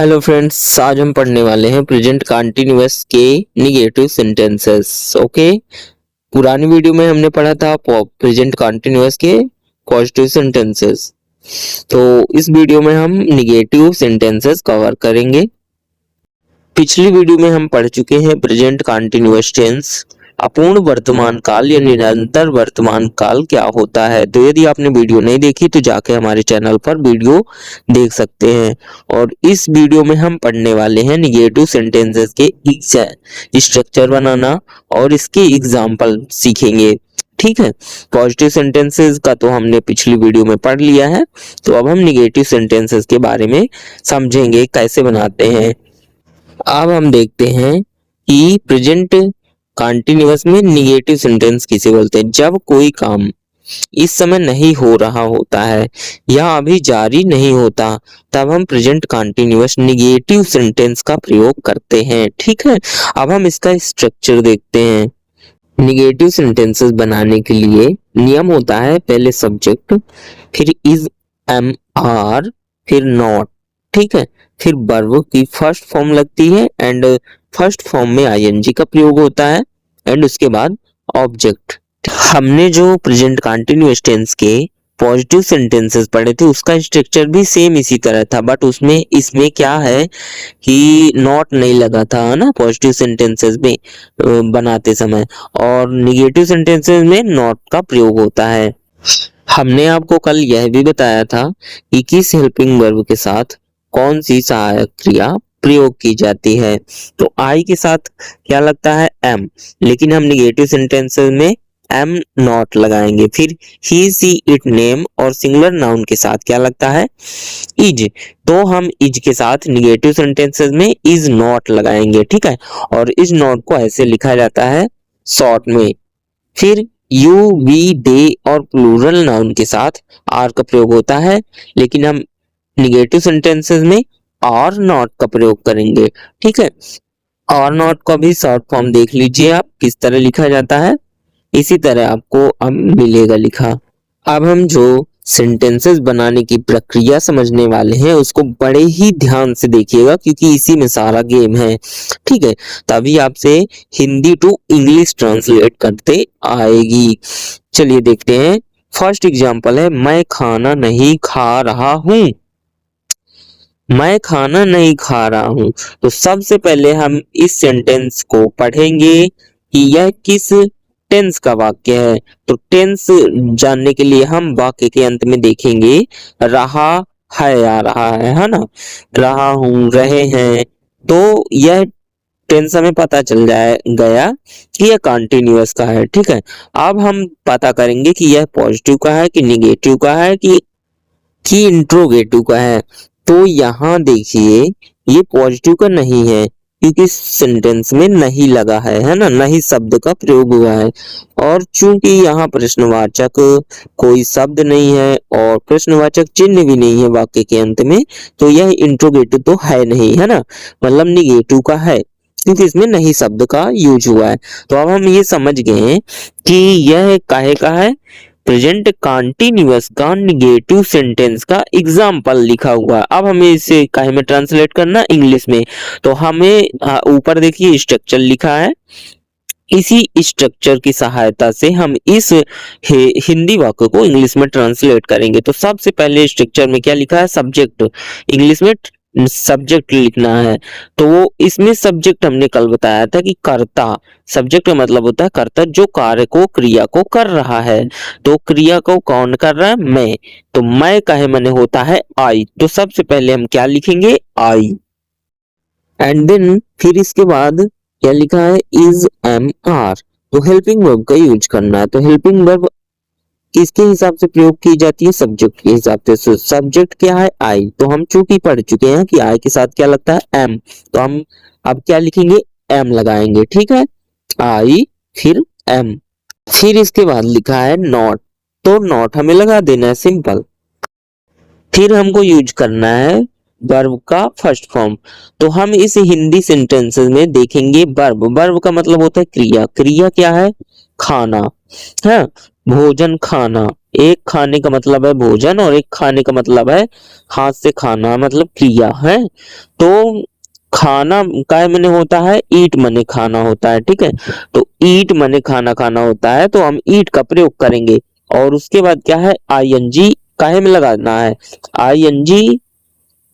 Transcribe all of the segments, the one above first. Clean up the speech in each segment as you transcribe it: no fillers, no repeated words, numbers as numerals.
Hello friends, आज हम पढ़ने वाले हैं प्रेजेंट कंटिन्यूअस के निगेटिव सेंटेंसेस। ओके, पुरानी वीडियो में हमने पढ़ा था प्रेजेंट कंटिन्यूअस के पॉजिटिव सेंटेंसेस। तो इस वीडियो में हम निगेटिव सेंटेंसेस कवर करेंगे। पिछली वीडियो में हम पढ़ चुके हैं प्रेजेंट कंटिन्यूअस टेंस, अपूर्ण वर्तमान काल या निरंतर वर्तमान काल क्या होता है। तो यदि आपने वीडियो नहीं देखी तो जाके हमारे चैनल पर वीडियो देख सकते हैं। और इस वीडियो में हम पढ़ने वाले हैं निगेटिव सेंटेंसेस के स्ट्रक्चर बनाना और इसके एग्जाम्पल सीखेंगे। ठीक है, पॉजिटिव सेंटेंसेस का तो हमने पिछली वीडियो में पढ़ लिया है, तो अब हम निगेटिव सेंटेंसेस के बारे में समझेंगे कैसे बनाते हैं। अब हम देखते हैं कि प्रेजेंट कंटिन्यूअस में निगेटिव सेंटेंस किसे बोलते हैं। जब कोई काम इस समय नहीं हो रहा होता है या अभी जारी नहीं होता, तब हम प्रेजेंट कंटिन्यूअस निगेटिव सेंटेंस का प्रयोग करते हैं। ठीक है, अब हम इसका स्ट्रक्चर देखते हैं। निगेटिव सेंटेंसेस बनाने के लिए नियम होता है, पहले सब्जेक्ट, फिर इज, एम, आर, फिर नॉट। ठीक है, फिर वर्ब की फर्स्ट फॉर्म लगती है एंड फर्स्ट फॉर्म में आईएनजी का प्रयोग होता है एंड उसके बाद ऑब्जेक्ट। हमने जो प्रेजेंट कंटिन्यूअस टेंस के पॉजिटिव सेंटेंसेस पढ़े थे उसका स्ट्रक्चर भी सेम इसी तरह था, बट उसमें इसमें क्या है कि नॉट नहीं लगा था ना पॉजिटिव सेंटेंसेस में बनाते समय, और निगेटिव सेंटेंसेस में नॉट का प्रयोग होता है। हमने आपको कल यह भी बताया था कि किस हेल्पिंग वर्ब के साथ कौन सी सहायक क्रिया प्रयोग की जाती है। तो आई के साथ क्या लगता है, एम, लेकिन हम निगेटिव सेंटेंसेस में एम नॉट लगाएंगे। फिर ही, सी, इट, नेम और सिंगुलर नाउन के साथ क्या लगता है, इज, तो हम इज के साथ निगेटिव सेंटेंसेस में इज नॉट लगाएंगे। ठीक है, और इज नॉट को ऐसे लिखा जाता है शॉर्ट में। फिर यू, वी, दे और प्लूरल नाउन के साथ आर का प्रयोग होता है, लेकिन हम निगेटिव सेंटेंसेस में आर नॉट का प्रयोग करेंगे। ठीक है, आर नॉट का भी शॉर्ट फॉर्म देख लीजिए आप किस तरह लिखा जाता है, इसी तरह आपको अब मिलेगा लिखा। अब हम जो सेंटेंसेस बनाने की प्रक्रिया समझने वाले हैं उसको बड़े ही ध्यान से देखिएगा, क्योंकि इसी में सारा गेम है। ठीक है, तभी आपसे हिंदी टू इंग्लिश ट्रांसलेट करते आएगी। चलिए देखते हैं। फर्स्ट एग्जांपल है, मैं खाना नहीं खा रहा हूं। मैं खाना नहीं खा रहा हूं, तो सबसे पहले हम इस सेंटेंस को पढ़ेंगे कि यह किस टेंस का वाक्य है। तो टेंस जानने के लिए हम वाक्य के अंत में देखेंगे रहा है आ रहा है ना, रहा हूं, रहे हैं, तो यह टेंस हमें पता चल गया कि यह कंटिन्यूअस का है। ठीक है, अब हम पता करेंगे कि यह पॉजिटिव का है कि निगेटिव का है कि इंट्रोगेटिव का है। तो यहाँ देखिए ये पॉजिटिव का नहीं है, क्योंकि सेंटेंस में नहीं लगा है ना, नहीं शब्द का प्रयोग हुआ है। और चूंकि यहाँ प्रश्नवाचक कोई शब्द नहीं है और प्रश्नवाचक चिन्ह भी नहीं है वाक्य के अंत में, तो यह इंट्रोगेटिव तो है नहीं, है ना, मतलब निगेटिव का है, क्योंकि इसमें नहीं शब्द का यूज हुआ है। तो अब हम ये समझ गए कि यह काहे का है, प्रेजेंट कंटिन्यूअस का निगेटिव सेंटेंस का एग्जाम्पल लिखा हुआ है। अब हमें इसे काहे में ट्रांसलेट करना, इंग्लिश में। तो हमें ऊपर देखिए स्ट्रक्चर लिखा है, इसी स्ट्रक्चर की सहायता से हम इस हिंदी वाक्य को इंग्लिश में ट्रांसलेट करेंगे। तो सबसे पहले स्ट्रक्चर में क्या लिखा है, सब्जेक्ट, इंग्लिश में सब्जेक्ट लिखना है। तो वो इसमें सब्जेक्ट हमने कल बताया था कि कर्ता, सब्जेक्ट का मतलब होता है कर्ता, जो कार्य को, क्रिया को कर रहा है। तो क्रिया को कौन कर रहा है, मैं, तो मैं कहे मैंने होता है आई। तो सबसे पहले हम क्या लिखेंगे, आई, एंड देन फिर इसके बाद क्या लिखा है, इज, एम, आर। तो हेल्पिंग वर्ब का यूज करना है। तो हेल्पिंग वर्ब किसके हिसाब से प्रयोग की जाती है, सब्जेक्ट के हिसाब से। सब्जेक्ट क्या है, आई, तो हम चूंकि पढ़ चुके हैं कि आई के साथ क्या लगता है, एम, तो हम अब क्या लिखेंगे, एम लगाएंगे। ठीक है, आई फिर एम। फिर इसके बाद लिखा है नॉट, तो नॉट हमें लगा देना है, सिंपल। फिर हमको यूज करना है वर्ब का फर्स्ट फॉर्म। तो हम इस हिंदी सेंटेंसेस में देखेंगे वर्ब, वर्ब का मतलब होता है क्रिया, क्रिया क्या है, खाना है, भोजन खाना। एक खाने का मतलब है भोजन और एक खाने का मतलब है हाथ से खाना, मतलब क्रिया है। तो खाना का मने होता है ईट, मने खाना होता है, ठीक है। तो ईट मने खाना खाना होता है, तो हम ईट का प्रयोग करेंगे। और उसके बाद क्या है, आईएनजी काहे में लगाना है, आईएनजी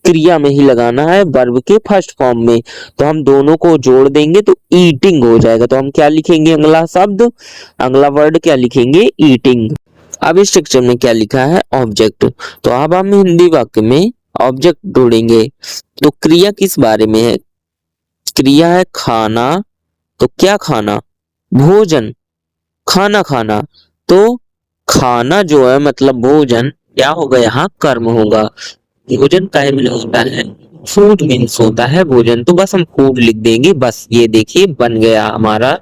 क्रिया में ही लगाना है, वर्ब के फर्स्ट फॉर्म में। तो हम दोनों को जोड़ देंगे तो ईटिंग हो जाएगा। तो हम क्या लिखेंगे, अगला शब्द, अगला वर्ड क्या लिखेंगे, ईटिंग। अब इस सेक्शन में क्या लिखा है, ऑब्जेक्ट। तो अब हम हिंदी वाक्य में ऑब्जेक्ट जोड़ेंगे। तो क्रिया किस बारे में है, क्रिया है खाना। तो क्या खाना, भोजन, खाना खाना। तो खाना जो है मतलब भोजन, क्या होगा यहाँ, कर्म होगा। भोजन काय में होता है, फूड मीन्स होता है भोजन। तो बस हम फूड लिख देंगे, बस ये देखिए बन गया हमारा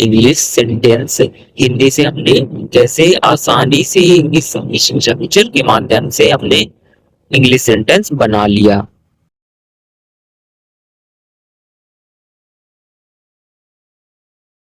इंग्लिश सेंटेंस। हिंदी से हमने कैसे आसानी से इंग्लिश फीचर के माध्यम से हमने इंग्लिश सेंटेंस बना लिया।